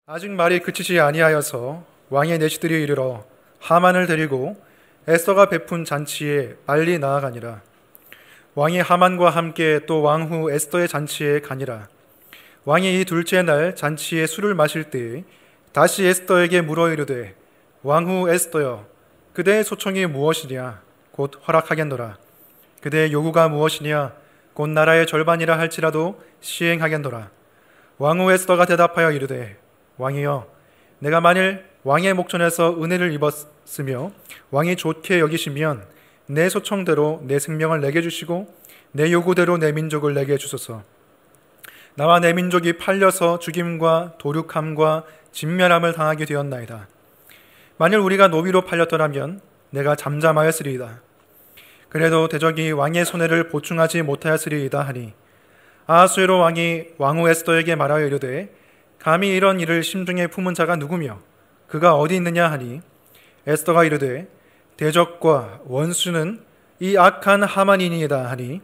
아직 말이 그치지 아니하여서 왕의 내시들이 이르러 하만을 데리고 에스더가 베푼 잔치에 빨리 나아가니라. 왕이 하만과 함께 또 왕후 에스더의 잔치에 가니라. 왕이 이 둘째 날 잔치에 술을 마실 때에 다시 에스더에게 물어 이르되, 왕후 에스더여, 그대의 소청이 무엇이냐? 곧 허락하겠노라. 그대의 요구가 무엇이냐? 곧 나라의 절반이라 할지라도 시행하겠노라. 왕후 에스더가 대답하여 이르되, 왕이여, 내가 만일 왕의 목전에서 은혜를 입었으며 왕이 좋게 여기시면 내 소청대로 내 생명을 내게 주시고 내 요구대로 내 민족을 내게 주소서. 나와 내 민족이 팔려서 죽임과 도륙함과 진멸함을 당하게 되었나이다. 만일 우리가 노비로 팔렸더라면 내가 잠잠하였으리이다. 그래도 대적이 왕의 손해를 보충하지 못하였으리이다 하니, 아하수에로 왕이 왕후 에스더에게 말하여 이르되, 감히 이런 일을 심중에 품은 자가 누구며 그가 어디 있느냐 하니, 에스더가 이르되, 대적과 원수는 이 악한 하만이니이다 하니,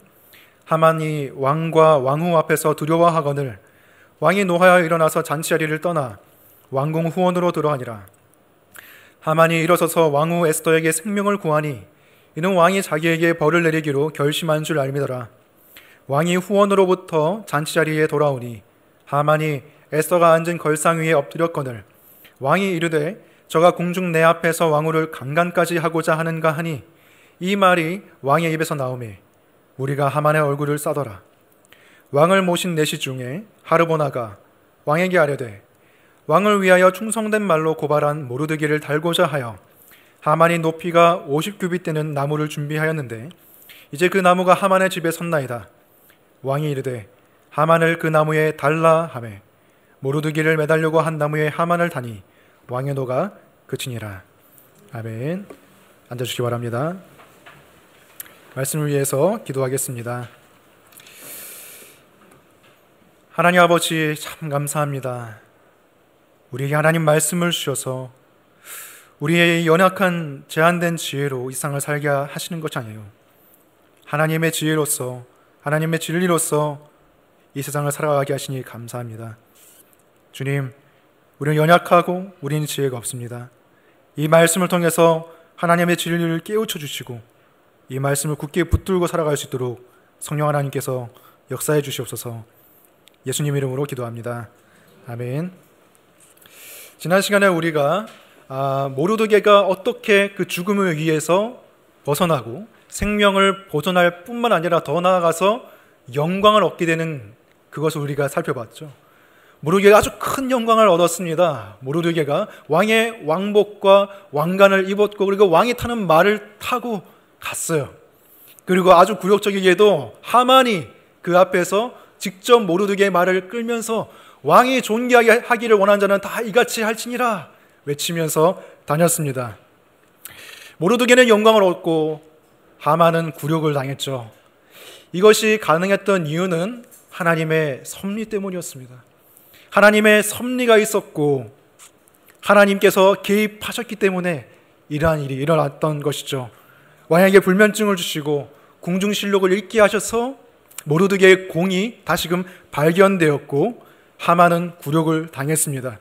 하만이 왕과 왕후 앞에서 두려워하거늘 왕이 노하여 일어나서 잔치자리를 떠나 왕궁 후원으로 들어가니라. 하만이 일어서서 왕후 에스더에게 생명을 구하니 이는 왕이 자기에게 벌을 내리기로 결심한 줄 알미더라. 왕이 후원으로부터 잔치자리에 돌아오니 하만이 에스더가 앉은 걸상 위에 엎드렸거늘 왕이 이르되, 저가 궁중 내 앞에서 왕후를 강간까지 하고자 하는가 하니, 이 말이 왕의 입에서 나오매 우리가 하만의 얼굴을 싸더라. 왕을 모신 내시 중에 하르보나가 왕에게 아뢰되, 왕을 위하여 충성된 말로 고발한 모르드기를 달고자 하여 하만이 높이가 50규빗 되는 나무를 준비하였는데 이제 그 나무가 하만의 집에 섰나이다. 왕이 이르되, 하만을 그 나무에 달라 하매 모르드기를 매달려고 한 나무에 하만을 다니 왕의 노가 그치니라. 아멘. 앉아주시기 바랍니다. 말씀을 위해서 기도하겠습니다. 하나님 아버지, 참 감사합니다. 우리에게 하나님 말씀을 주셔서 우리의 연약한 제한된 지혜로 이 세상을 살게 하시는 것이 아니에요. 하나님의 지혜로서, 하나님의 진리로서 이 세상을 살아가게 하시니 감사합니다. 주님, 우리는 연약하고 우리는 지혜가 없습니다. 이 말씀을 통해서 하나님의 진리를 깨우쳐 주시고 이 말씀을 굳게 붙들고 살아갈 수 있도록 성령 하나님께서 역사해 주시옵소서. 예수님 이름으로 기도합니다. 아멘. 지난 시간에 우리가 모르드게가 어떻게 그 죽음을 위해서 벗어나고 생명을 보존할 뿐만 아니라 더 나아가서 영광을 얻게 되는 그것을 우리가 살펴봤죠. 모르드게가 아주 큰 영광을 얻었습니다. 모르드게가 왕의 왕복과 왕관을 입었고 그리고 왕이 타는 말을 타고 갔어요. 그리고 아주 굴욕적이게도 하만이 그 앞에서 직접 모르드게의 말을 끌면서 왕이 존귀하기를 원하는 자는 다 이같이 할지니라 외치면서 다녔습니다. 모르드게는 영광을 얻고 하만은 굴욕을 당했죠. 이것이 가능했던 이유는 하나님의 섭리 때문이었습니다. 하나님의 섭리가 있었고 하나님께서 개입하셨기 때문에 이러한 일이 일어났던 것이죠. 왕에게 불면증을 주시고 궁중실록을 읽게 하셔서 모르드게의 공이 다시금 발견되었고 하만은 굴욕을 당했습니다.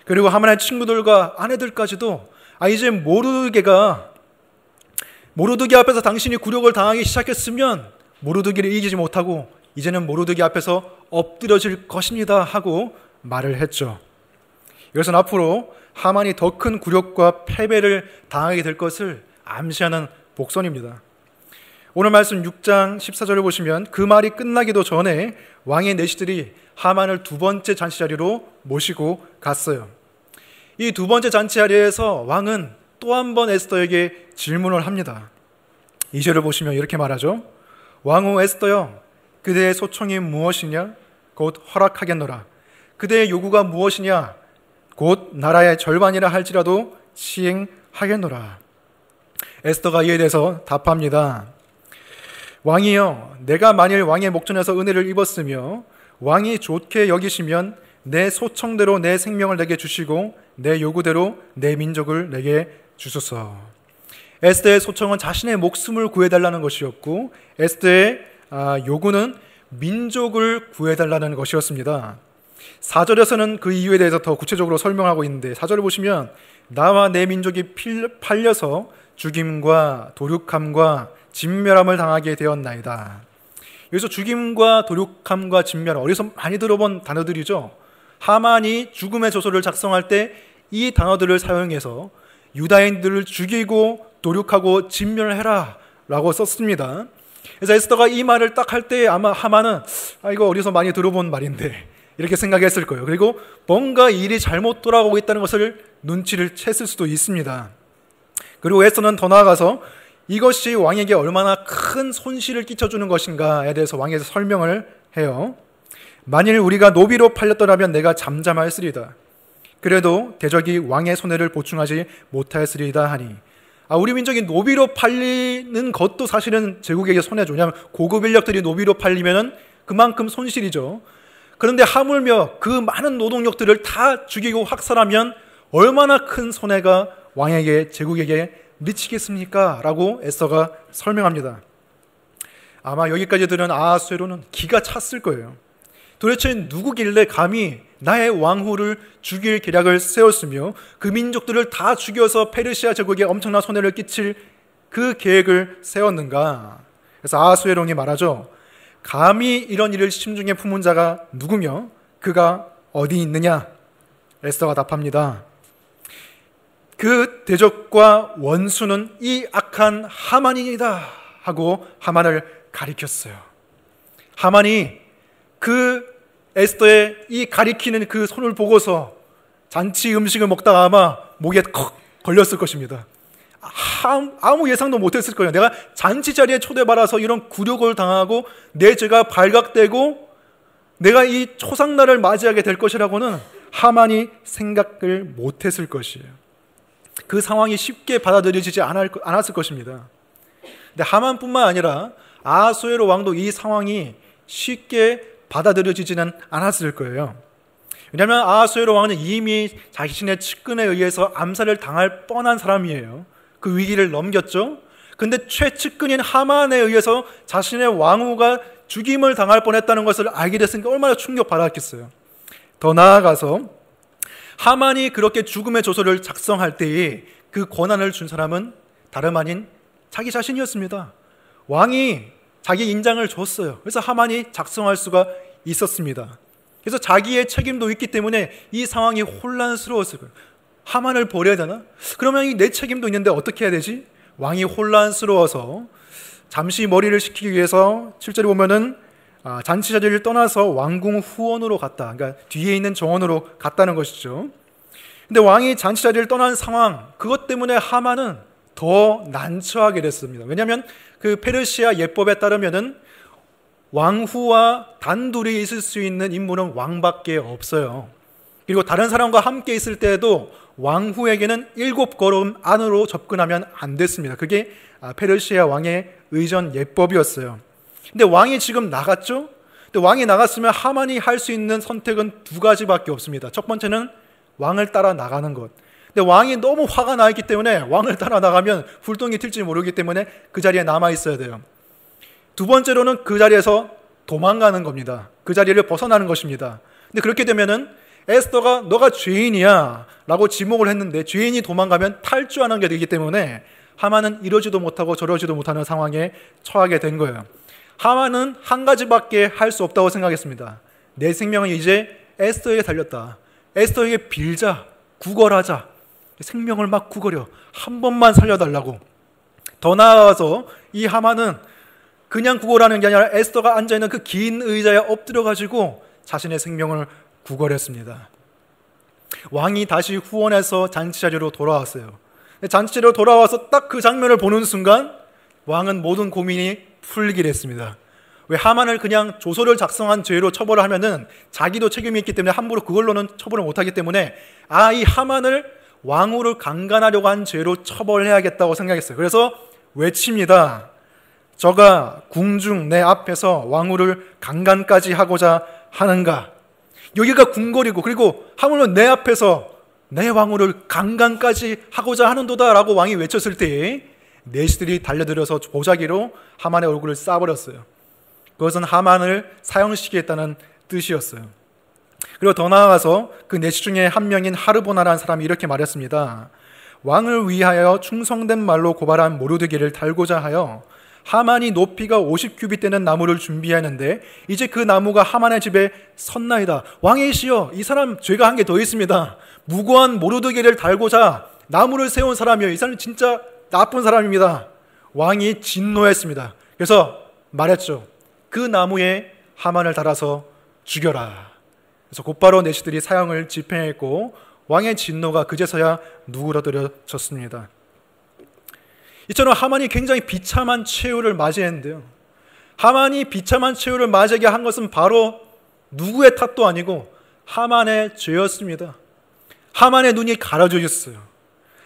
그리고 하만의 친구들과 아내들까지도 이제 모르드게 앞에서 당신이 굴욕을 당하기 시작했으면 모르드게를 이기지 못하고 이제는 모르드게 앞에서 엎드려질 것입니다 하고 말을 했죠. 이것은 앞으로 하만이 더 큰 굴욕과 패배를 당하게 될 것을 암시하는 복선입니다. 오늘 말씀 6장 14절을 보시면 그 말이 끝나기도 전에 왕의 내시들이 하만을 두 번째 잔치자리로 모시고 갔어요. 이 두 번째 잔치자리에서 왕은 또 한 번 에스더에게 질문을 합니다. 2절을 보시면 이렇게 말하죠. 왕후 에스더여, 그대의 소청이 무엇이냐? 곧 허락하겠노라. 그대의 요구가 무엇이냐? 곧 나라의 절반이라 할지라도 시행하겠노라. 에스더가 이에 대해서 답합니다. 왕이여, 내가 만일 왕의 목전에서 은혜를 입었으며 왕이 좋게 여기시면 내 소청대로 내 생명을 내게 주시고 내 요구대로 내 민족을 내게 주소서. 에스더의 소청은 자신의 목숨을 구해달라는 것이었고 에스더의 요구는 민족을 구해달라는 것이었습니다. 4절에서는 그 이유에 대해서 더 구체적으로 설명하고 있는데 4절을 보시면 나와 내 민족이 팔려서 죽임과 도륙함과 진멸함을 당하게 되었나이다. 여기서 죽임과 도륙함과 진멸함, 어디서 많이 들어본 단어들이죠. 하만이 죽음의 조서를 작성할 때 이 단어들을 사용해서 유다인들을 죽이고 도륙하고 진멸해라 라고 썼습니다. 그래서 에스더가 이 말을 딱 할 때 아마 하만은 이거 어디서 많이 들어본 말인데 이렇게 생각했을 거예요. 그리고 뭔가 일이 잘못 돌아가고 있다는 것을 눈치를 챘을 수도 있습니다. 그리고 에스더는 더 나아가서 이것이 왕에게 얼마나 큰 손실을 끼쳐주는 것인가에 대해서 왕에게 설명을 해요. 만일 우리가 노비로 팔렸더라면 내가 잠잠하였으리다. 그래도 대적이 왕의 손해를 보충하지 못하였으리다 하니, 우리 민족이 노비로 팔리는 것도 사실은 제국에게 손해죠. 왜냐하면 고급 인력들이 노비로 팔리면 그만큼 손실이죠. 그런데 하물며 그 많은 노동력들을 다 죽이고 학살하면 얼마나 큰 손해가 왕에게, 제국에게 미치겠습니까? 라고 에스더가 설명합니다. 아마 여기까지 들은 아하수에로는 기가 찼을 거예요. 도대체 누구길래 감히 나의 왕후를 죽일 계략을 세웠으며 그 민족들을 다 죽여서 페르시아 제국에 엄청난 손해를 끼칠 그 계획을 세웠는가? 그래서 아하수에론이 말하죠. 감히 이런 일을 심중에 품은 자가 누구며 그가 어디 있느냐? 에스더가 답합니다. 그 대적과 원수는 이 악한 하만이다 하고 하만을 가리켰어요. 하만이 그 에스더의 이 가리키는 그 손을 보고서 잔치 음식을 먹다가 아마 목에 컥 걸렸을 것입니다. 아무 예상도 못했을 거예요. 내가 잔치 자리에 초대받아서 이런 굴욕을 당하고 내 죄가 발각되고 내가 이 초상날을 맞이하게 될 것이라고는 하만이 생각을 못했을 것이에요. 그 상황이 쉽게 받아들여지지 않았을 것입니다. 근데 하만뿐만 아니라 아하수에로 왕도 이 상황이 쉽게 받아들여지지는 않았을 거예요. 왜냐하면 아하수에로 왕은 이미 자신의 측근에 의해서 암살을 당할 뻔한 사람이에요. 그 위기를 넘겼죠. 근데 최측근인 하만에 의해서 자신의 왕후가 죽임을 당할 뻔했다는 것을 알게 됐으니까 얼마나 충격받았겠어요. 더 나아가서 하만이 그렇게 죽음의 조서를 작성할 때에 그 권한을 준 사람은 다름 아닌 자기 자신이었습니다. 왕이 자기 인장을 줬어요. 그래서 하만이 작성할 수가 있었습니다. 그래서 자기의 책임도 있기 때문에 이 상황이 혼란스러웠을 거예요. 하만을 버려야 되나? 그러면 내 책임도 있는데 어떻게 해야 되지? 왕이 혼란스러워서 잠시 머리를 식히기 위해서 7절에 보면은 잔치 자리를 떠나서 왕궁 후원으로 갔다. 그러니까 뒤에 있는 정원으로 갔다는 것이죠. 근데 왕이 잔치 자리를 떠난 상황, 그것 때문에 하만은 더 난처하게 됐습니다. 왜냐하면 그 페르시아 예법에 따르면은 왕후와 단둘이 있을 수 있는 인물은 왕밖에 없어요. 그리고 다른 사람과 함께 있을 때에도 왕후에게는 7걸음 안으로 접근하면 안 됐습니다. 그게 페르시아 왕의 의전 예법이었어요. 근데 왕이 지금 나갔죠? 근데 왕이 나갔으면 하만이 할 수 있는 선택은 2가지밖에 없습니다. 첫 번째는 왕을 따라 나가는 것. 근데 왕이 너무 화가 나 있기 때문에 왕을 따라 나가면 불똥이 튈지 모르기 때문에 그 자리에 남아 있어야 돼요. 두 번째로는 그 자리에서 도망가는 겁니다. 그 자리를 벗어나는 것입니다. 근데 그렇게 되면은 에스더가 너가 죄인이야 라고 지목을 했는데 죄인이 도망가면 탈주하는 게 되기 때문에 하만은 이러지도 못하고 저러지도 못하는 상황에 처하게 된 거예요. 하만은 한 가지밖에 할 수 없다고 생각했습니다. 내 생명은 이제 에스더에게 달렸다. 에스더에게 빌자, 구걸하자. 생명을 막 구걸여. 한 번만 살려달라고. 더 나아가서 이 하만은 그냥 구걸하는 게 아니라 에스더가 앉아있는 그 긴 의자에 엎드려가지고 자신의 생명을 구걸했습니다. 왕이 다시 후원해서 잔치자리로 돌아왔어요. 잔치자리로 돌아와서 딱 그 장면을 보는 순간 왕은 모든 고민이 풀리게 됐습니다. 왜 하만을 그냥 조서를 작성한 죄로 처벌을 하면은 자기도 책임이 있기 때문에 함부로 그걸로는 처벌을 못하기 때문에 이 하만을 왕후를 강간하려고 한 죄로 처벌해야겠다고 생각했어요. 그래서 외칩니다. 저가 궁중 내 앞에서 왕후를 강간까지 하고자 하는가? 여기가 궁궐이고 그리고 하물며 내 앞에서 내 왕후를 강간까지 하고자 하는도다 라고 왕이 외쳤을 때에 내시들이 달려들어서 보자기로 하만의 얼굴을 쏴버렸어요. 그것은 하만을 사형시키겠다는 뜻이었어요. 그리고 더 나아가서 그 내시 중에 한 명인 하르보나라는 사람이 이렇게 말했습니다. 왕을 위하여 충성된 말로 고발한 모르드게를 달고자 하여 하만이 높이가 50규빗 되는 나무를 준비하는데 이제 그 나무가 하만의 집에 섰나이다. 왕이시여, 이 사람 죄가 한 개 더 있습니다. 무고한 모르드게를 달고자 나무를 세운 사람이요, 이 사람이 진짜 나쁜 사람입니다. 왕이 진노했습니다. 그래서 말했죠. 그 나무에 하만을 달아서 죽여라. 그래서 곧바로 내시들이 사형을 집행했고 왕의 진노가 그제서야 누그러뜨려졌습니다. 이처럼 하만이 굉장히 비참한 최후를 맞이했는데요, 하만이 비참한 최후를 맞이하게 한 것은 바로 누구의 탓도 아니고 하만의 죄였습니다. 하만의 눈이 가려져있어요.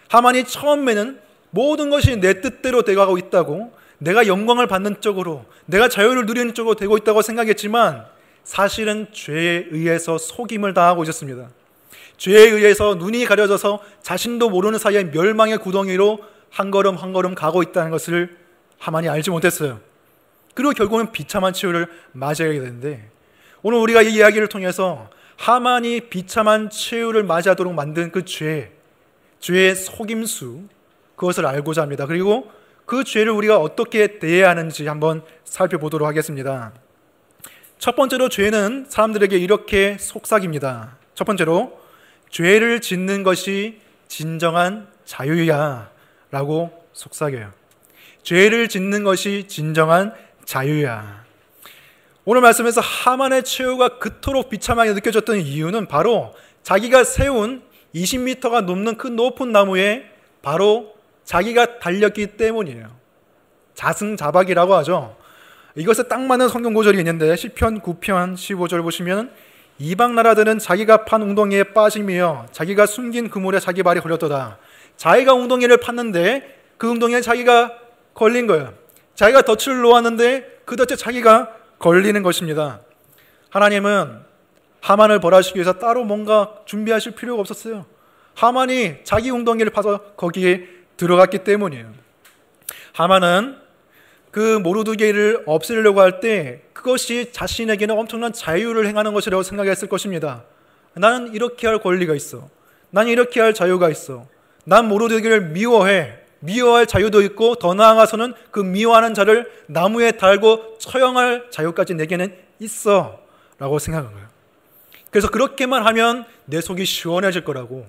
하만이 처음에는 모든 것이 내 뜻대로 되어가고 있다고, 내가 영광을 받는 쪽으로, 내가 자유를 누리는 쪽으로 되고 있다고 생각했지만 사실은 죄에 의해서 속임을 당하고 있었습니다. 죄에 의해서 눈이 가려져서 자신도 모르는 사이에 멸망의 구덩이로 한 걸음 한 걸음 가고 있다는 것을 하만이 알지 못했어요. 그리고 결국은 비참한 최후를 맞이하게 되는데, 오늘 우리가 이 이야기를 통해서 하만이 비참한 최후를 맞이하도록 만든 그 죄의 속임수, 그것을 알고자 합니다. 그리고 그 죄를 우리가 어떻게 대해야 하는지 한번 살펴보도록 하겠습니다. 첫 번째로 죄는 사람들에게 이렇게 속삭입니다. 첫 번째로, 죄를 짓는 것이 진정한 자유야 라고 속삭여요. 죄를 짓는 것이 진정한 자유야. 오늘 말씀에서 하만의 최후가 그토록 비참하게 느껴졌던 이유는 바로 자기가 세운 20m가 넘는 그 높은 나무에 바로 자기가 달렸기 때문이에요. 자승자박이라고 하죠. 이것에 딱 맞는 성경 구절이 있는데 시편 9편 15절 보시면 이방 나라들은 자기가 판 웅덩이에 빠지며 자기가 숨긴 그물에 자기 발이 걸렸도다. 자기가 웅덩이를 팠는데 그 웅덩이에 자기가 걸린 거예요. 자기가 덫을 놓았는데 그 덫에 자기가 걸리는 것입니다. 하나님은 하만을 벌하시기 위해서 따로 뭔가 준비하실 필요가 없었어요. 하만이 자기 웅덩이를 파서 거기에 들어갔기 때문이에요. 하만은 그 모르드게를 없애려고 할 때 그것이 자신에게는 엄청난 자유를 행하는 것이라고 생각했을 것입니다. 나는 이렇게 할 권리가 있어. 나는 이렇게 할 자유가 있어. 난 모르드게를 미워할 자유도 있고, 더 나아가서는 그 미워하는 자를 나무에 달고 처형할 자유까지 내게는 있어 라고 생각한 거예요. 그래서 그렇게만 하면 내 속이 시원해질 거라고,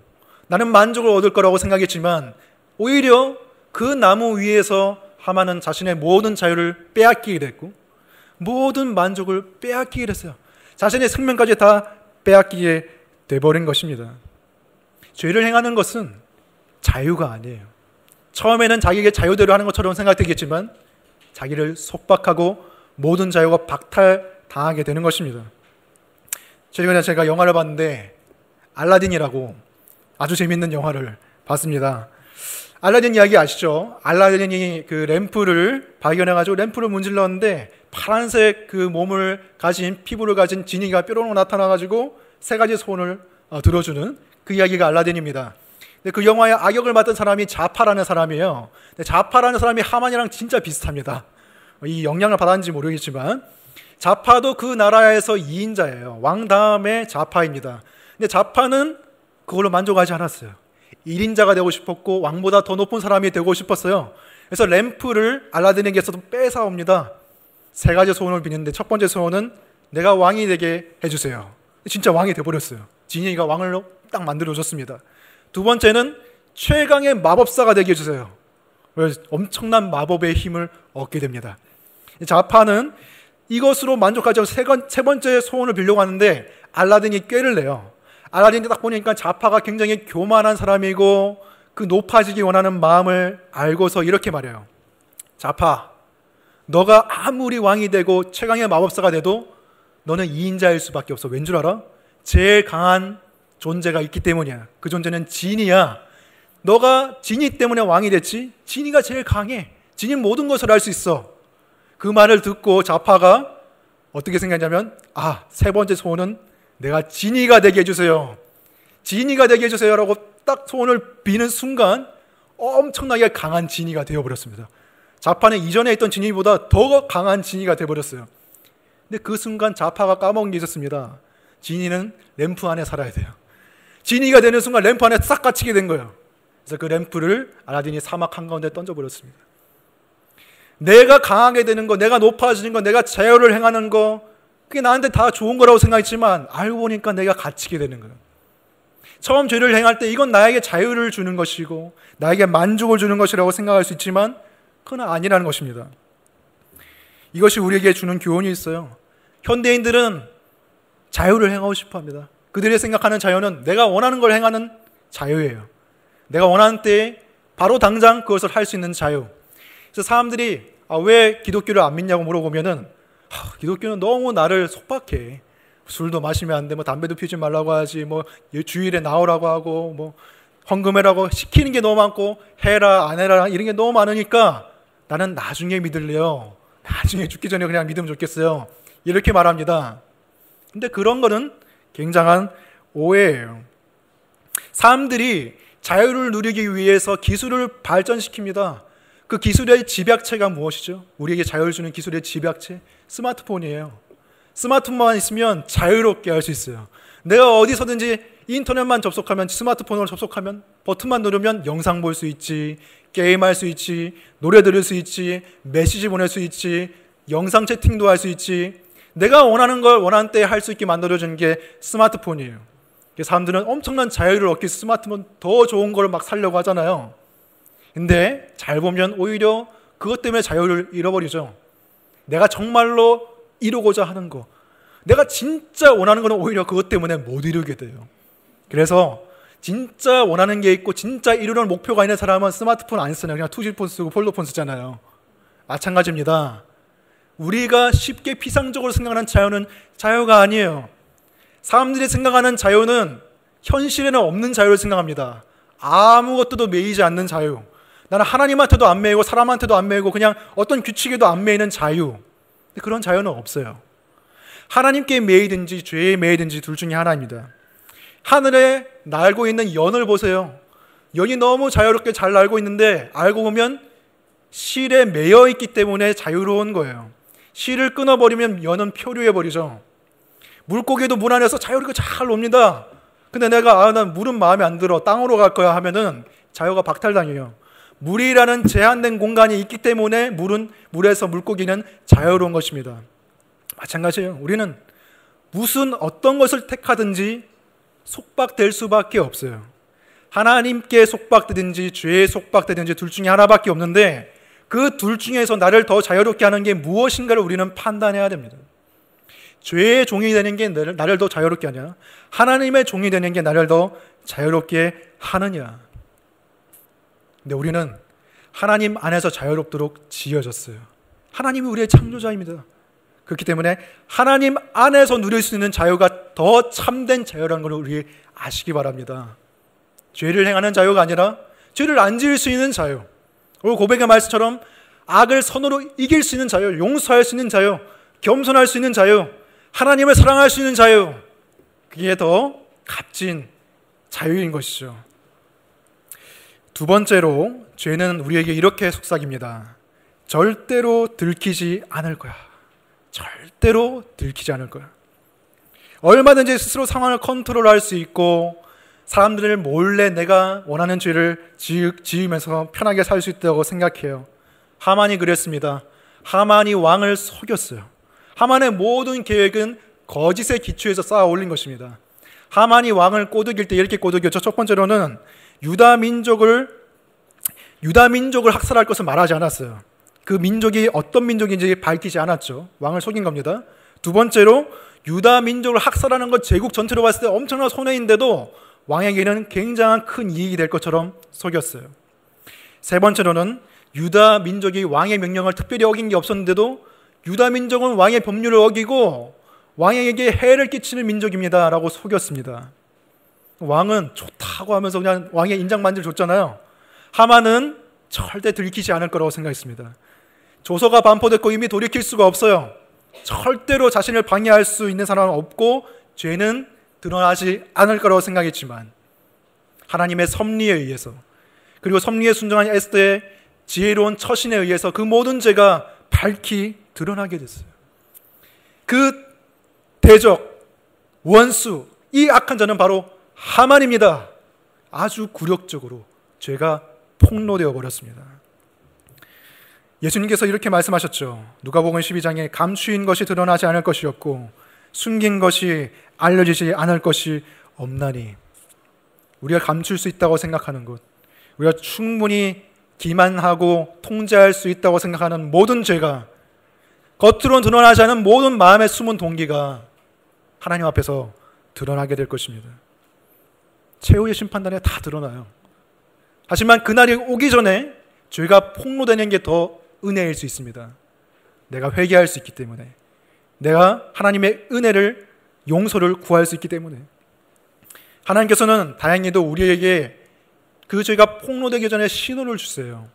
나는 만족을 얻을 거라고 생각했지만 오히려 그 나무 위에서 하만은 자신의 모든 자유를 빼앗기게 됐고 모든 만족을 빼앗기게 됐어요. 자신의 생명까지 다 빼앗기게 돼버린 것입니다. 죄를 행하는 것은 자유가 아니에요. 처음에는 자기에게 자유대로 하는 것처럼 생각되겠지만 자기를 속박하고 모든 자유가 박탈당하게 되는 것입니다. 최근에 제가 영화를 봤는데 알라딘이라고 아주 재밌는 영화를 봤습니다. 알라딘 이야기 아시죠? 알라딘이 그 램프를 발견해가지고 램프를 문질렀는데 파란색 그 몸을 가진, 피부를 가진 지니가 뾰로롱 나타나가지고 세 가지 소원을 들어주는 그 이야기가 알라딘입니다. 근데 그 영화의 악역을 맡은 사람이 자파라는 사람이에요. 근데 자파라는 사람이 하만이랑 진짜 비슷합니다. 이 영향을 받았는지 모르겠지만 자파도 그 나라에서 2인자예요. 왕 다음에 자파입니다. 근데 자파는 그걸로 만족하지 않았어요. 1인자가 되고 싶었고 왕보다 더 높은 사람이 되고 싶었어요. 그래서 램프를 알라딘에게서도 뺏어옵니다. 세 가지 소원을 비는데 첫 번째 소원은 내가 왕이 되게 해주세요. 진짜 왕이 돼버렸어요. 지니가 왕을 딱 만들어줬습니다. 두 번째는 최강의 마법사가 되게 해주세요. 그래서 엄청난 마법의 힘을 얻게 됩니다. 자파는 이것으로 만족하지 않고 세 번째 소원을 빌려고 하는데 알라딘이 꾀를 내요. 알라딘이 딱 보니까 자파가 굉장히 교만한 사람이고 그 높아지기 원하는 마음을 알고서 이렇게 말해요. 자파, 너가 아무리 왕이 되고 최강의 마법사가 돼도 너는 2인자일 수밖에 없어. 왠 줄 알아? 제일 강한 존재가 있기 때문이야. 그 존재는 진이야. 너가 진이 때문에 왕이 됐지? 진이가 제일 강해. 진이는 모든 것을 알 수 있어. 그 말을 듣고 자파가 어떻게 생각하냐면 세 번째 소원은 내가 진이가 되게 해주세요. 진이가 되게 해주세요 라고 딱 소원을 비는 순간 엄청나게 강한 진이가 되어버렸습니다. 자파는 이전에 있던 진이보다 더 강한 진이가 되어버렸어요. 근데 그 순간 자파가 까먹은 게 있었습니다. 지니는 램프 안에 살아야 돼요. 지니가 되는 순간 램프 안에 싹 갇히게 된 거예요. 그래서 그 램프를 알라딘이 사막 한가운데 던져버렸습니다. 내가 강하게 되는 거, 내가 높아지는 거, 내가 자유를 행하는 거, 그게 나한테 다 좋은 거라고 생각했지만 알고 보니까 내가 갇히게 되는 거예요. 처음 죄를 행할 때 이건 나에게 자유를 주는 것이고 나에게 만족을 주는 것이라고 생각할 수 있지만 그건 아니라는 것입니다. 이것이 우리에게 주는 교훈이 있어요. 현대인들은 자유를 행하고 싶어 합니다. 그들이 생각하는 자유는 내가 원하는 걸 행하는 자유예요. 내가 원하는 때에 바로 당장 그것을 할 수 있는 자유. 그래서 사람들이 왜 기독교를 안 믿냐고 물어보면은 기독교는 너무 나를 속박해. 술도 마시면 안 돼, 담배도 피우지 말라고 하지, 주일에 나오라고 하고, 헌금해라고 시키는 게 너무 많고, 해라, 안 해라, 이런 게 너무 많으니까 나는 나중에 믿을래요. 나중에 죽기 전에 그냥 믿으면 좋겠어요. 이렇게 말합니다. 근데 그런 거는 굉장한 오해예요. 사람들이 자유를 누리기 위해서 기술을 발전시킵니다. 그 기술의 집약체가 무엇이죠? 우리에게 자유를 주는 기술의 집약체? 스마트폰이에요. 스마트폰만 있으면 자유롭게 할 수 있어요. 내가 어디서든지 인터넷만 접속하면, 스마트폰으로 접속하면, 버튼만 누르면 영상 볼 수 있지, 게임할 수 있지, 노래 들을 수 있지, 메시지 보낼 수 있지, 영상 채팅도 할 수 있지. 내가 원하는 걸 원하는 때에 할 수 있게 만들어주는 게 스마트폰이에요. 사람들은 엄청난 자유를 얻기 위해서 스마트폰 더 좋은 걸 막 살려고 하잖아요. 근데 잘 보면 오히려 그것 때문에 자유를 잃어버리죠. 내가 정말로 이루고자 하는 거, 내가 진짜 원하는 거는 오히려 그것 때문에 못 이루게 돼요. 그래서 진짜 원하는 게 있고 진짜 이루는 목표가 있는 사람은 스마트폰 안 쓰냐, 그냥 투지폰 쓰고 폴더폰 쓰잖아요. 마찬가지입니다. 우리가 쉽게 피상적으로 생각하는 자유는 자유가 아니에요. 사람들이 생각하는 자유는 현실에는 없는 자유를 생각합니다. 아무것도 매이지 않는 자유. 나는 하나님한테도 안 매이고 사람한테도 안 매이고 그냥 어떤 규칙에도 안 매이는 자유. 그런 자유는 없어요. 하나님께 매이든지 죄에 매이든지 둘 중에 하나입니다. 하늘에 날고 있는 연을 보세요. 연이 너무 자유롭게 잘 날고 있는데 알고 보면 실에 매여 있기 때문에 자유로운 거예요. 실을 끊어버리면 연은 표류해버리죠. 물고기도 물 안에서 자유롭게 잘 놉니다. 근데 내가 난 물은 마음에 안 들어, 땅으로 갈 거야 하면은 자유가 박탈당해요. 물이라는 제한된 공간이 있기 때문에 물에서 물고기는 자유로운 것입니다. 마찬가지예요. 우리는 무슨 어떤 것을 택하든지 속박될 수밖에 없어요. 하나님께 속박되든지 죄에 속박되든지 둘 중에 하나밖에 없는데 그 둘 중에서 나를 더 자유롭게 하는 게 무엇인가를 우리는 판단해야 됩니다. 죄의 종이 되는 게 나를 더 자유롭게 하냐, 하나님의 종이 되는 게 나를 더 자유롭게 하느냐. 근데 우리는 하나님 안에서 자유롭도록 지어졌어요. 하나님이 우리의 창조자입니다. 그렇기 때문에 하나님 안에서 누릴 수 있는 자유가 더 참된 자유라는 걸 우리 아시기 바랍니다. 죄를 행하는 자유가 아니라 죄를 안 지을 수 있는 자유, 오늘 고백의 말씀처럼 악을 선으로 이길 수 있는 자유, 용서할 수 있는 자유, 겸손할 수 있는 자유, 하나님을 사랑할 수 있는 자유, 그게 더 값진 자유인 것이죠. 두 번째로 죄는 우리에게 이렇게 속삭입니다. 절대로 들키지 않을 거야. 절대로 들키지 않을 거야. 얼마든지 스스로 상황을 컨트롤할 수 있고 사람들을 몰래 내가 원하는 죄를 지으면서 편하게 살 수 있다고 생각해요. 하만이 그랬습니다. 하만이 왕을 속였어요. 하만의 모든 계획은 거짓의 기초에서 쌓아 올린 것입니다. 하만이 왕을 꼬드길 때 이렇게 꼬드겼죠. 첫 번째로는 유다 민족을 학살할 것을 말하지 않았어요. 그 민족이 어떤 민족인지 밝히지 않았죠. 왕을 속인 겁니다. 두 번째로 유다 민족을 학살하는 것 제국 전체로 봤을 때 엄청난 손해인데도 왕에게는 굉장한 큰 이익이 될 것처럼 속였어요. 세 번째로는 유다 민족이 왕의 명령을 특별히 어긴 게 없었는데도 유다 민족은 왕의 법률을 어기고 왕에게 해를 끼치는 민족입니다 라고 속였습니다. 왕은 좋다고 하면서 그냥 왕의 인장반지를 줬잖아요. 하만은 절대 들키지 않을 거라고 생각했습니다. 조서가 반포됐고 이미 돌이킬 수가 없어요. 절대로 자신을 방해할 수 있는 사람은 없고 죄는 드러나지 않을 거라고 생각했지만 하나님의 섭리에 의해서, 그리고 섭리에 순종한 에스더의 지혜로운 처신에 의해서 그 모든 죄가 밝히 드러나게 됐어요. 그 대적, 원수, 이 악한 자는 바로 하만입니다. 아주 굴욕적으로 죄가 폭로되어 버렸습니다. 예수님께서 이렇게 말씀하셨죠. 누가복음 12장에 감추인 것이 드러나지 않을 것이었고 숨긴 것이 알려지지 않을 것이 없나니, 우리가 감출 수 있다고 생각하는 것, 우리가 충분히 기만하고 통제할 수 있다고 생각하는 모든 죄가, 겉으로는 드러나지 않은 모든 마음의 숨은 동기가 하나님 앞에서 드러나게 될 것입니다. 최후의 심판단에 다 드러나요. 하지만 그날이 오기 전에 죄가 폭로되는 게 더 은혜일 수 있습니다. 내가 회개할 수 있기 때문에, 내가 하나님의 은혜를, 용서를 구할 수 있기 때문에. 하나님께서는 다행히도 우리에게 그 죄가 폭로되기 전에 신호를 주세요.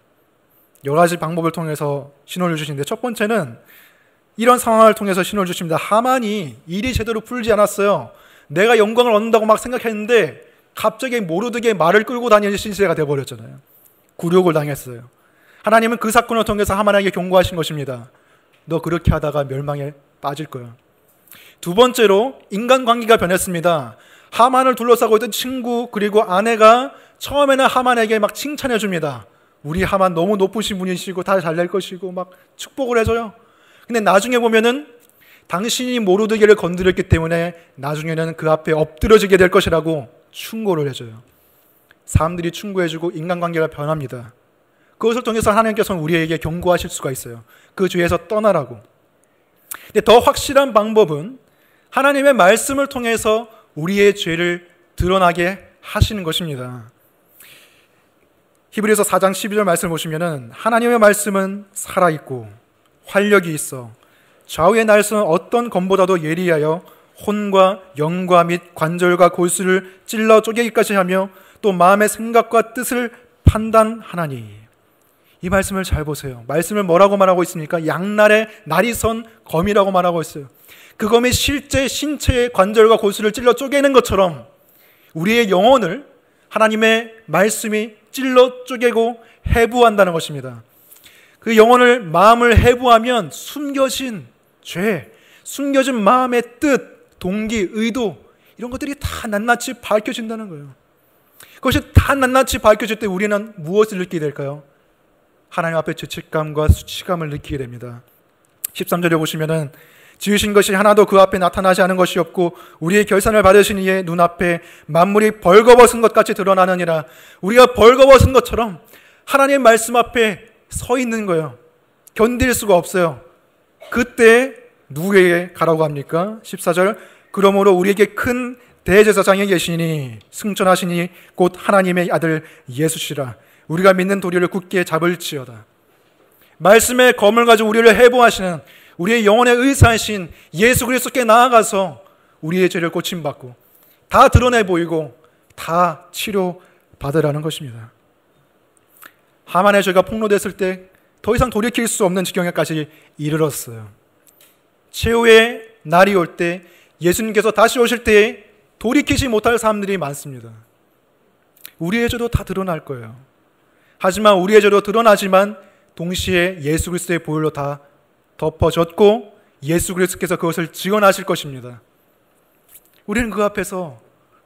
여러 가지 방법을 통해서 신호를 주시는데, 첫 번째는 이런 상황을 통해서 신호를 주십니다. 하만이 일이 제대로 풀지 않았어요. 내가 영광을 얻는다고 막 생각했는데 갑자기 모르드게 말을 끌고 다니는 신세가 되어버렸잖아요. 굴욕을 당했어요. 하나님은 그 사건을 통해서 하만에게 경고하신 것입니다. 너 그렇게 하다가 멸망에 빠질 거야. 두 번째로 인간관계가 변했습니다. 하만을 둘러싸고 있던 친구 그리고 아내가 처음에는 하만에게 막 칭찬해 줍니다. 우리 하만 너무 높으신 분이시고 다 잘 될 것이고 막 축복을 해줘요. 근데 나중에 보면은 당신이 모르드게를 건드렸기 때문에 나중에는 그 앞에 엎드려지게 될 것이라고 충고를 해줘요. 사람들이 충고해주고 인간관계가 변합니다. 그것을 통해서 하나님께서는 우리에게 경고하실 수가 있어요. 그 죄에서 떠나라고. 근데 더 확실한 방법은 하나님의 말씀을 통해서 우리의 죄를 드러나게 하시는 것입니다. 히브리서 4장 12절 말씀을 보시면은 하나님의 말씀은 살아있고 활력이 있어 좌우의 날선 어떤 검보다도 예리하여 혼과 영과 및 관절과 골수를 찔러 쪼개기까지 하며 또 마음의 생각과 뜻을 판단하나니. 이 말씀을 잘 보세요. 말씀을 뭐라고 말하고 있습니까? 양날의 날이 선 검이라고 말하고 있어요. 그 검이 실제 신체의 관절과 골수를 찔러 쪼개는 것처럼 우리의 영혼을 하나님의 말씀이 찔러 쪼개고 해부한다는 것입니다. 그 영혼을, 마음을 해부하면 숨겨진 죄, 숨겨진 마음의 뜻, 동기, 의도, 이런 것들이 다 낱낱이 밝혀진다는 거예요. 그것이 다 낱낱이 밝혀질 때 우리는 무엇을 느끼게 될까요? 하나님 앞에 죄책감과 수치감을 느끼게 됩니다. 13절에 보시면은 지으신 것이 하나도 그 앞에 나타나지 않은 것이 없고 우리의 결산을 받으신 이의 눈앞에 만물이 벌거벗은 것 같이 드러나느니라. 우리가 벌거벗은 것처럼 하나님의 말씀 앞에 서 있는 거예요. 견딜 수가 없어요. 그때 누구에게 가라고 합니까? 14절, 그러므로 우리에게 큰 대제사장이 계시니 승천하시니 곧 하나님의 아들 예수시라. 우리가 믿는 도리를 굳게 잡을지어다. 말씀의 검을 가지고 우리를 해부하시는, 우리의 영혼의 의사이신 예수 그리스도께 나아가서 우리의 죄를 고침받고 다 드러내 보이고 다 치료받으라는 것입니다. 하만의 죄가 폭로됐을 때 더 이상 돌이킬 수 없는 지경에까지 이르렀어요. 최후의 날이 올 때, 예수님께서 다시 오실 때에 돌이키지 못할 사람들이 많습니다. 우리의 죄도 다 드러날 거예요. 하지만 우리의 죄도 드러나지만 동시에 예수 그리스도의 보혈로 다 덮어졌고 예수 그리스도께서 그것을 증언하실 것입니다. 우리는 그 앞에서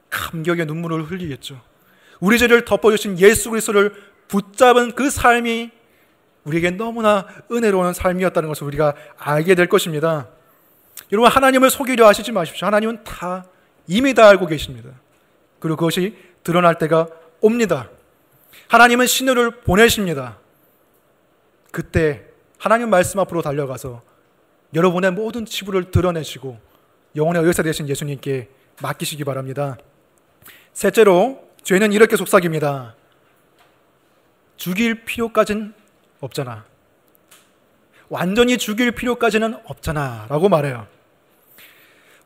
감격의 눈물을 흘리겠죠. 우리 죄를 덮어주신 예수 그리스도를 붙잡은 그 삶이 우리에게 너무나 은혜로운 삶이었다는 것을 우리가 알게 될 것입니다. 여러분, 하나님을 속이려 하시지 마십시오. 하나님은 이미 다 알고 계십니다. 그리고 그것이 드러날 때가 옵니다. 하나님은 신호를 보내십니다. 그때 하나님 말씀 앞으로 달려가서 여러분의 모든 치부를 드러내시고 영혼의 의사 되신 예수님께 맡기시기 바랍니다. 셋째로, 죄는 이렇게 속삭입니다. 죽일 필요까지는 없잖아. 완전히 죽일 필요까지는 없잖아 라고 말해요.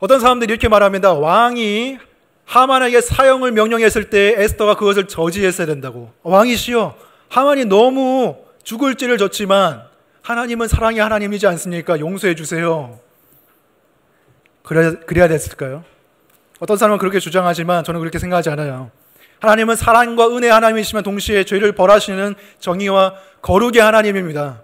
어떤 사람들이 이렇게 말합니다. 왕이 하만에게 사형을 명령했을 때 에스더가 그것을 저지했어야 된다고. 왕이시여, 하만이 너무 죽을 죄를 졌지만 하나님은 사랑의 하나님이지 않습니까? 용서해 주세요. 그래야 됐을까요? 어떤 사람은 그렇게 주장하지만 저는 그렇게 생각하지 않아요. 하나님은 사랑과 은혜의 하나님이시면 동시에 죄를 벌하시는 정의와 거룩의 하나님입니다.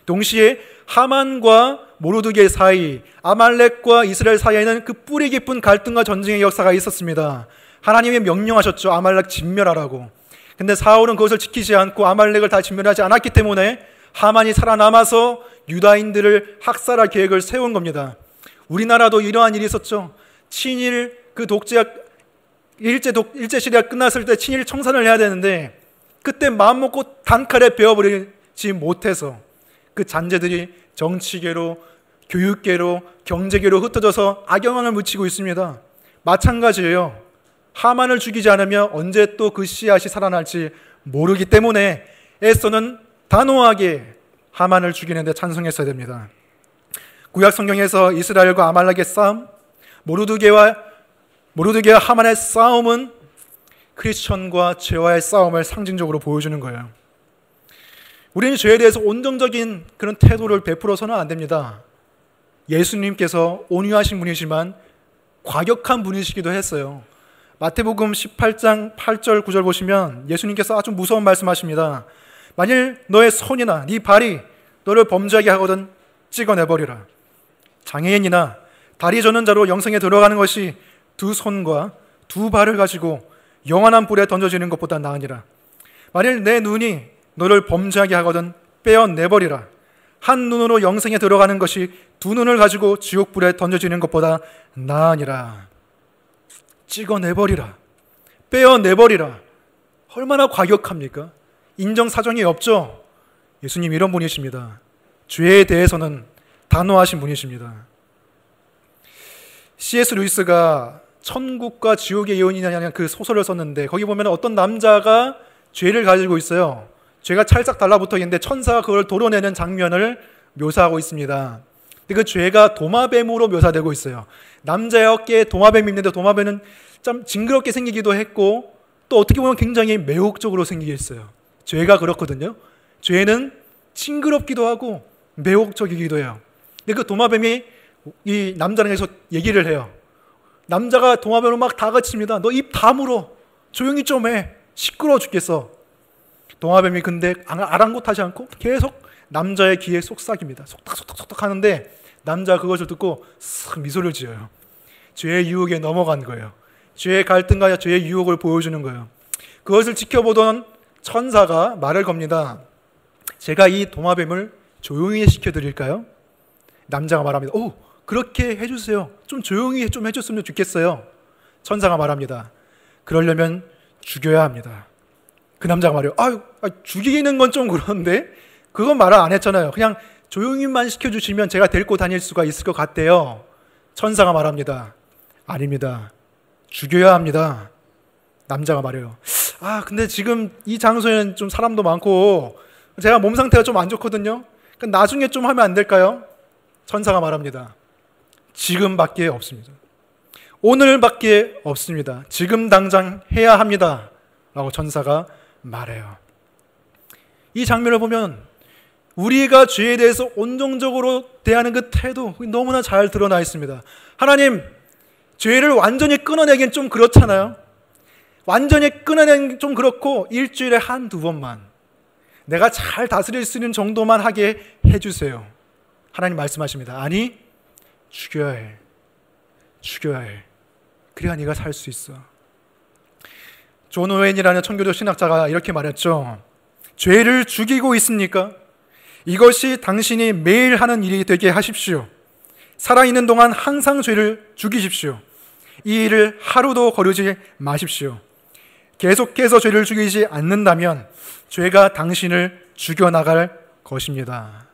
동시에 하만과 모르드게 사이, 아말렉과 이스라엘 사이에는 그 뿌리 깊은 갈등과 전쟁의 역사가 있었습니다. 하나님이 명령하셨죠. 아말렉 진멸하라고. 근데 사울은 그것을 지키지 않고 아말렉을 다 진멸하지 않았기 때문에 하만이 살아남아서 유다인들을 학살할 계획을 세운 겁니다. 우리나라도 이러한 일이 있었죠. 친일 그 일제 시대가 끝났을 때 친일 청산을 해야 되는데 그때 마음먹고 단칼에 베어버리지 못해서 그 잔재들이 정치계로, 교육계로, 경제계로 흩어져서 악영향을 미치고 있습니다. 마찬가지예요. 하만을 죽이지 않으면 언제 또 그 씨앗이 살아날지 모르기 때문에 에스더는 단호하게 하만을 죽이는 데 찬성했어야 됩니다. 구약 성경에서 이스라엘과 아말렉의 싸움, 모르드게와 하만의 싸움은 크리스천과 죄와의 싸움을 상징적으로 보여주는 거예요. 우리는 죄에 대해서 온정적인 그런 태도를 베풀어서는 안 됩니다. 예수님께서 온유하신 분이지만 과격한 분이시기도 했어요. 마태복음 18장 8절 9절 보시면 예수님께서 아주 무서운 말씀하십니다. 만일 너의 손이나 네 발이 너를 범죄하게 하거든 찍어내버리라. 장애인이나 다리 저는 자로 영생에 들어가는 것이 두 손과 두 발을 가지고 영원한 불에 던져지는 것보다 나으니라. 만일 내 눈이 너를 범죄하게 하거든 빼어내버리라. 한 눈으로 영생에 들어가는 것이 두 눈을 가지고 지옥불에 던져지는 것보다 나으니라. 찍어내버리라. 빼어내버리라. 얼마나 과격합니까? 인정사정이 없죠? 예수님 이런 분이십니다. 죄에 대해서는 단호하신 분이십니다. C.S. 루이스가 천국과 지옥의 예언이라는 그 소설을 썼는데 거기 보면 어떤 남자가 죄를 가지고 있어요. 죄가 찰싹 달라붙어 있는데 천사가 그걸 도려내는 장면을 묘사하고 있습니다. 근데 그 죄가 도마뱀으로 묘사되고 있어요. 남자의 어깨에 도마뱀이 있는데 도마뱀은 좀 징그럽게 생기기도 했고 또 어떻게 보면 굉장히 매혹적으로 생기게 했어요. 죄가 그렇거든요. 죄는 징그럽기도 하고 매혹적이기도 해요. 근데 그 도마뱀이 이 남자랑 해서 얘기를 해요. 남자가 도마뱀을 막 다그칩니다. 너 입 다물어. 조용히 좀 해. 시끄러워 죽겠어. 도마뱀이 근데 아랑곳하지 않고 계속 남자의 귀에 속삭입니다. 속닥속닥속닥 하는데 남자가 그것을 듣고 쓱 미소를 지어요. 죄의 유혹에 넘어간 거예요. 죄의 갈등과 죄의 유혹을 보여주는 거예요. 그것을 지켜보던 천사가 말을 겁니다. 제가 이 도마뱀을 조용히 시켜드릴까요? 남자가 말합니다. 오, 그렇게 해주세요. 좀 조용히 좀 해줬으면 좋겠어요. 천사가 말합니다. 그러려면 죽여야 합니다. 그 남자가 말해요. 죽이는 건 좀 그런데 그건 말을 안 했잖아요. 그냥 조용히만 시켜주시면 제가 데리고 다닐 수가 있을 것 같대요. 천사가 말합니다. 아닙니다. 죽여야 합니다. 남자가 말해요. 근데 지금 이 장소에는 좀 사람도 많고 제가 몸 상태가 좀 안 좋거든요. 나중에 좀 하면 안 될까요? 천사가 말합니다. 지금밖에 없습니다. 오늘밖에 없습니다. 지금 당장 해야 합니다. 라고 천사가 말해요. 이 장면을 보면 우리가 죄에 대해서 온정적으로 대하는 그 태도 너무나 잘 드러나 있습니다. 하나님, 죄를 완전히 끊어내기엔 좀 그렇잖아요. 완전히 끊어내긴 좀 그렇고 일주일에 한두 번만 내가 잘 다스릴 수 있는 정도만 하게 해주세요. 하나님 말씀하십니다. 아니, 죽여야 해. 죽여야 해. 그래야 네가 살 수 있어. 존 오웬이라는 천교도 신학자가 이렇게 말했죠. 죄를 죽이고 있습니까? 이것이 당신이 매일 하는 일이 되게 하십시오. 살아있는 동안 항상 죄를 죽이십시오. 이 일을 하루도 거르지 마십시오. 계속해서 죄를 죽이지 않는다면 죄가 당신을 죽여나갈 것입니다.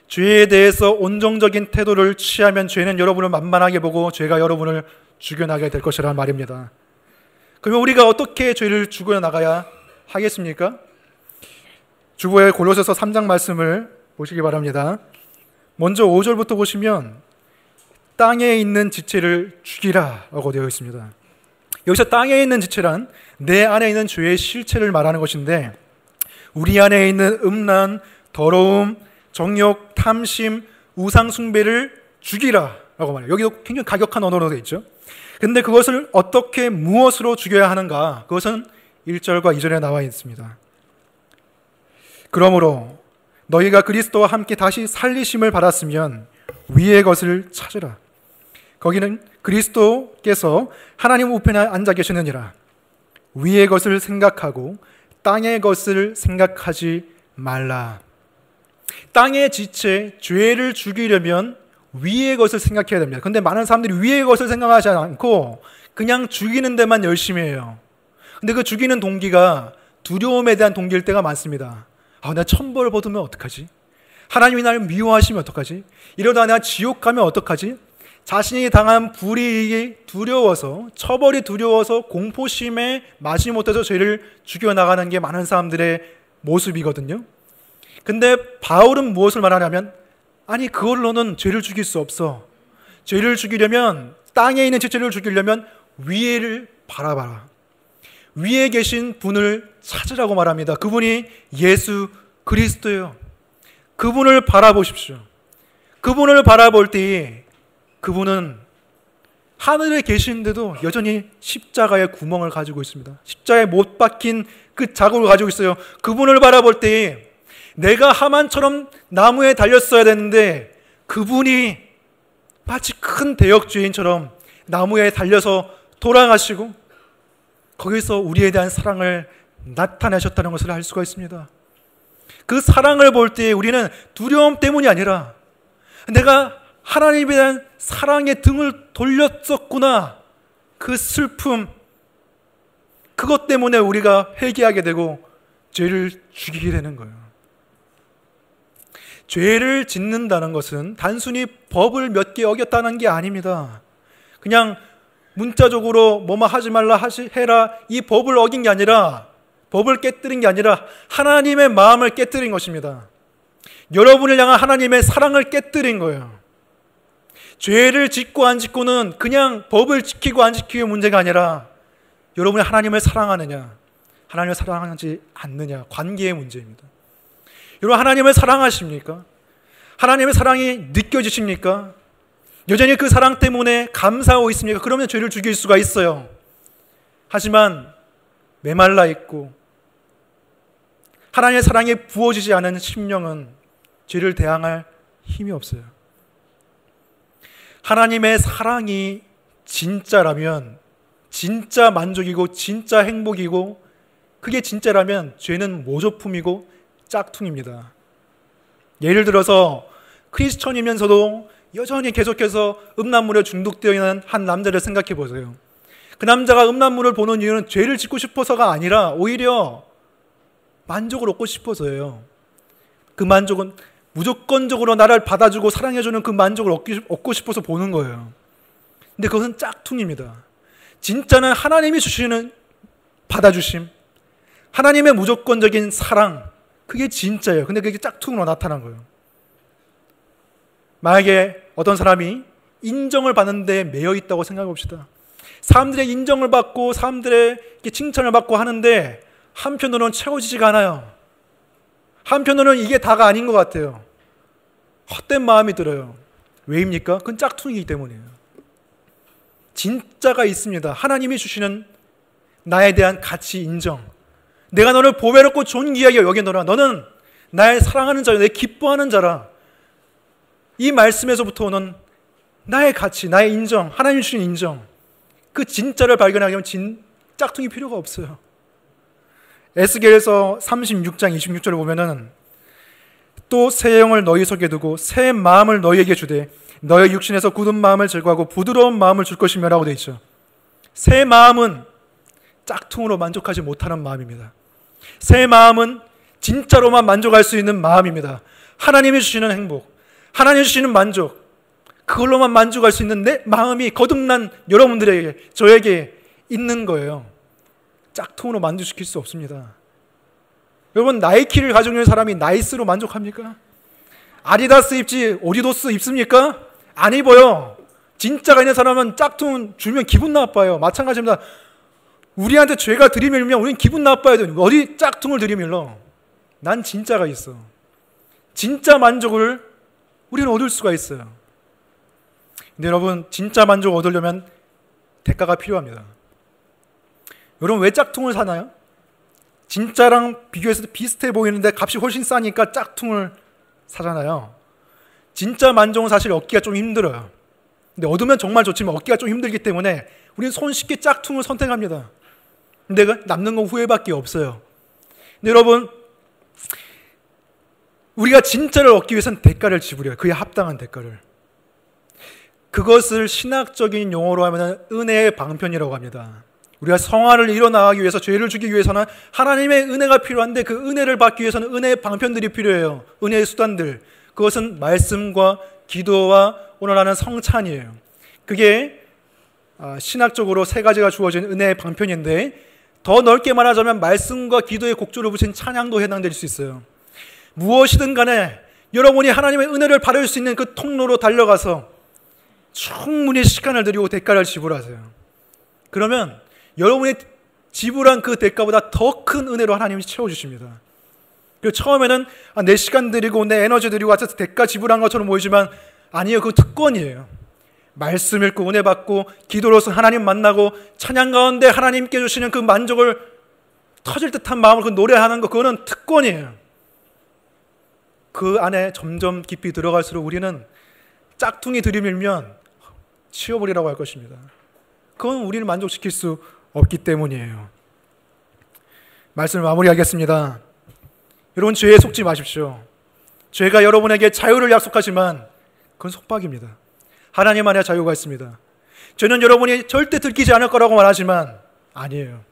죄에 대해서 온정적인 태도를 취하면 죄는 여러분을 만만하게 보고 죄가 여러분을 죽여나가게 될 것이란 말입니다. 그러면 우리가 어떻게 죄를 죽여나가야 하겠습니까? 주보의 골로새서 3장 말씀을 보시기 바랍니다. 먼저 5절부터 보시면 땅에 있는 지체를 죽이라 라고 되어 있습니다. 여기서 땅에 있는 지체란 내 안에 있는 죄의 실체를 말하는 것인데 우리 안에 있는 음란, 더러움, 정욕, 탐심, 우상 숭배를 죽이라 라고 말해요. 여기도 굉장히 가격한 언어로 되어 있죠. 근데 그것을 어떻게 무엇으로 죽여야 하는가? 그것은 1절과 2절에 나와 있습니다. 그러므로 너희가 그리스도와 함께 다시 살리심을 받았으면 위의 것을 찾으라. 거기는 그리스도께서 하나님 우편에 앉아 계시느니라. 위의 것을 생각하고 땅의 것을 생각하지 말라. 땅의 지체, 죄를 죽이려면 위의 것을 생각해야 됩니다. 그런데 많은 사람들이 위의 것을 생각하지 않고 그냥 죽이는 데만 열심히 해요. 근데 그 죽이는 동기가 두려움에 대한 동기일 때가 많습니다. 내가 천벌을 받으면 어떡하지? 하나님이 나를 미워하시면 어떡하지? 이러다 내가 지옥 가면 어떡하지? 자신이 당한 불이익이 두려워서, 처벌이 두려워서 공포심에 마지못해서 죄를 죽여나가는 게 많은 사람들의 모습이거든요. 근데 바울은 무엇을 말하냐면, 아니 그걸로는 죄를 죽일 수 없어. 죄를 죽이려면, 땅에 있는 지체를 죽이려면 위에를 바라봐라. 위에 계신 분을 찾으라고 말합니다. 그분이 예수 그리스도예요. 그분을 바라보십시오. 그분을 바라볼 때 그분은 하늘에 계시는데도 여전히 십자가의 구멍을 가지고 있습니다. 십자가에 못 박힌 그 자국을 가지고 있어요. 그분을 바라볼 때 내가 하만처럼 나무에 달렸어야 되는데 그분이 마치 큰 대역죄인처럼 나무에 달려서 돌아가시고 거기서 우리에 대한 사랑을 나타내셨다는 것을 알 수가 있습니다. 그 사랑을 볼 때 우리는 두려움 때문이 아니라 내가 하나님에 대한 사랑의 등을 돌렸었구나, 그 슬픔, 그것 때문에 우리가 회개하게 되고 죄를 죽이게 되는 거예요. 죄를 짓는다는 것은 단순히 법을 몇 개 어겼다는 게 아닙니다. 그냥 문자적으로 뭐뭐 하지 말라 해라 이 법을 어긴 게 아니라, 법을 깨뜨린 게 아니라 하나님의 마음을 깨뜨린 것입니다. 여러분을 향한 하나님의 사랑을 깨뜨린 거예요. 죄를 짓고 안 짓고는 그냥 법을 지키고 안 지키고의 문제가 아니라 여러분이 하나님을 사랑하느냐, 하나님을 사랑하지 않느냐, 관계의 문제입니다. 여러분 하나님을 사랑하십니까? 하나님의 사랑이 느껴지십니까? 여전히 그 사랑 때문에 감사하고 있습니까? 그러면 죄를 죽일 수가 있어요. 하지만 메말라 있고 하나님의 사랑이 부어지지 않은 심령은 죄를 대항할 힘이 없어요. 하나님의 사랑이 진짜라면, 진짜 만족이고 진짜 행복이고 그게 진짜라면 죄는 모조품이고 짝퉁입니다. 예를 들어서 크리스천이면서도 여전히 계속해서 음란물에 중독되어 있는 한 남자를 생각해 보세요. 그 남자가 음란물을 보는 이유는 죄를 짓고 싶어서가 아니라 오히려 만족을 얻고 싶어서예요. 그 만족은 무조건적으로 나를 받아주고 사랑해주는 그 만족을 얻고 싶어서 보는 거예요. 근데 그것은 짝퉁입니다. 진짜는 하나님이 주시는 받아주심, 하나님의 무조건적인 사랑, 그게 진짜예요. 근데 그게 짝퉁으로 나타난 거예요. 만약에 어떤 사람이 인정을 받는데 매여 있다고 생각해 봅시다. 사람들의 인정을 받고 사람들의 칭찬을 받고 하는데 한편으로는 채워지지가 않아요. 한편으로는 이게 다가 아닌 것 같아요. 헛된 마음이 들어요. 왜입니까? 그건 짝퉁이기 때문이에요. 진짜가 있습니다. 하나님이 주시는 나에 대한 가치 인정. 내가 너를 보배롭고 존귀하게 여기노라. 너는 나의 사랑하는 자요, 내 기뻐하는 자라. 이 말씀에서부터 오는 나의 가치, 나의 인정, 하나님이 주신 인정, 그 진짜를 발견하게 하면 짝퉁이 필요가 없어요. 에스겔서 36장 26절을 보면은 또 새 영을 너희 속에 두고 새 마음을 너희에게 주되 너희 육신에서 굳은 마음을 제거하고 부드러운 마음을 줄 것이며 라고 되어 있죠. 새 마음은 짝퉁으로 만족하지 못하는 마음입니다. 새 마음은 진짜로만 만족할 수 있는 마음입니다. 하나님이 주시는 행복, 하나님이 주시는 만족, 그걸로만 만족할 수 있는 내 마음이 거듭난 여러분들에게, 저에게 있는 거예요. 짝퉁으로 만족시킬 수 없습니다. 여러분 나이키를 가지고 있는 사람이 나이스로 만족합니까? 아디다스 입지 오디도스 입습니까? 안 입어요. 진짜가 있는 사람은 짝퉁 주면 기분 나빠요. 마찬가지입니다. 우리한테 죄가 들이밀면 우리는 기분 나빠야 돼요. 어디 짝퉁을 들이밀러? 난 진짜가 있어. 진짜 만족을 우리는 얻을 수가 있어요. 근데 여러분 진짜 만족을 얻으려면 대가가 필요합니다. 여러분 왜 짝퉁을 사나요? 진짜랑 비교해서 비슷해 보이는데 값이 훨씬 싸니까 짝퉁을 사잖아요. 진짜 만족은 사실 얻기가 좀 힘들어요. 근데 얻으면 정말 좋지만 얻기가 좀 힘들기 때문에 우리는 손쉽게 짝퉁을 선택합니다. 근데 남는 건 후회밖에 없어요. 근데 여러분, 우리가 진짜를 얻기 위해서는 대가를 지불해요. 그에 합당한 대가를. 그것을 신학적인 용어로 하면 은혜의 방편이라고 합니다. 우리가 성화를 이뤄나가기 위해서, 죄를 죽이기 위해서는 하나님의 은혜가 필요한데 그 은혜를 받기 위해서는 은혜의 방편들이 필요해요. 은혜의 수단들. 그것은 말씀과 기도와 오늘 하는 성찬이에요. 그게 신학적으로 세 가지가 주어진 은혜의 방편인데, 더 넓게 말하자면 말씀과 기도의 곡조를 붙인 찬양도 해당될 수 있어요. 무엇이든 간에 여러분이 하나님의 은혜를 받을 수 있는 그 통로로 달려가서 충분히 시간을 들이고 대가를 지불하세요. 그러면 여러분이 지불한 그 대가보다 더 큰 은혜로 하나님이 채워주십니다. 그리고 처음에는 내 시간 들이고 내 에너지 들이고 와서 대가 지불한 것처럼 보이지만 아니에요. 그 특권이에요. 말씀 읽고 은혜 받고 기도로서 하나님 만나고 찬양 가운데 하나님께 주시는 그 만족을 터질 듯한 마음으로 그 노래하는 거, 그거는 특권이에요. 그 안에 점점 깊이 들어갈수록 우리는 짝퉁이 들이밀면 치워버리라고 할 것입니다. 그건 우리를 만족시킬 수 없기 때문이에요. 말씀을 마무리하겠습니다. 여러분, 죄에 속지 마십시오. 죄가 여러분에게 자유를 약속하지만 그건 속박입니다. 하나님 안에 자유가 있습니다. 죄는 여러분이 절대 들키지 않을 거라고 말하지만 아니에요.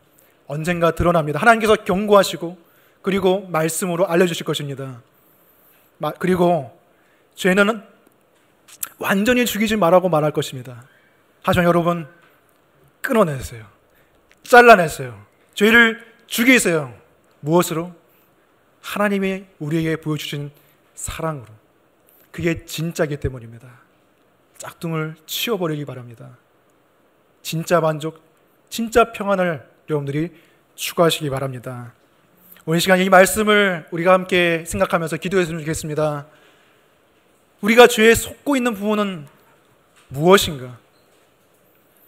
언젠가 드러납니다. 하나님께서 경고하시고 그리고 말씀으로 알려주실 것입니다. 그리고 죄는 완전히 죽이지 말라고 말할 것입니다. 하지만 여러분, 끊어내세요. 잘라내세요. 죄를 죽이세요. 무엇으로? 하나님이 우리에게 보여주신 사랑으로. 그게 진짜이기 때문입니다. 짝퉁을 치워버리기 바랍니다. 진짜 만족, 진짜 평안을 여러분들이 추구하시기 바랍니다. 오늘 시간 이 말씀을 우리가 함께 생각하면서 기도했으면 좋겠습니다. 우리가 죄에 속고 있는 부분은 무엇인가?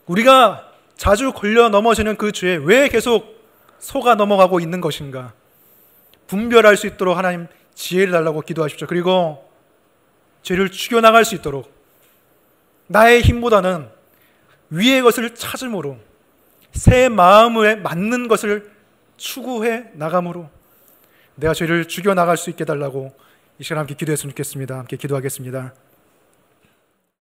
우리가 자주 걸려 넘어지는 그 죄에 왜 계속 속아 넘어가고 있는 것인가? 분별할 수 있도록 하나님 지혜를 달라고 기도하십시오. 그리고 죄를 죽여나갈 수 있도록 나의 힘보다는 위의 것을 찾음으로 새 마음에 맞는 것을 추구해 나감으로 내가 죄를 죽여나갈 수 있게 달라고 이 시간 함께 기도했으면 좋겠습니다. 함께 기도하겠습니다.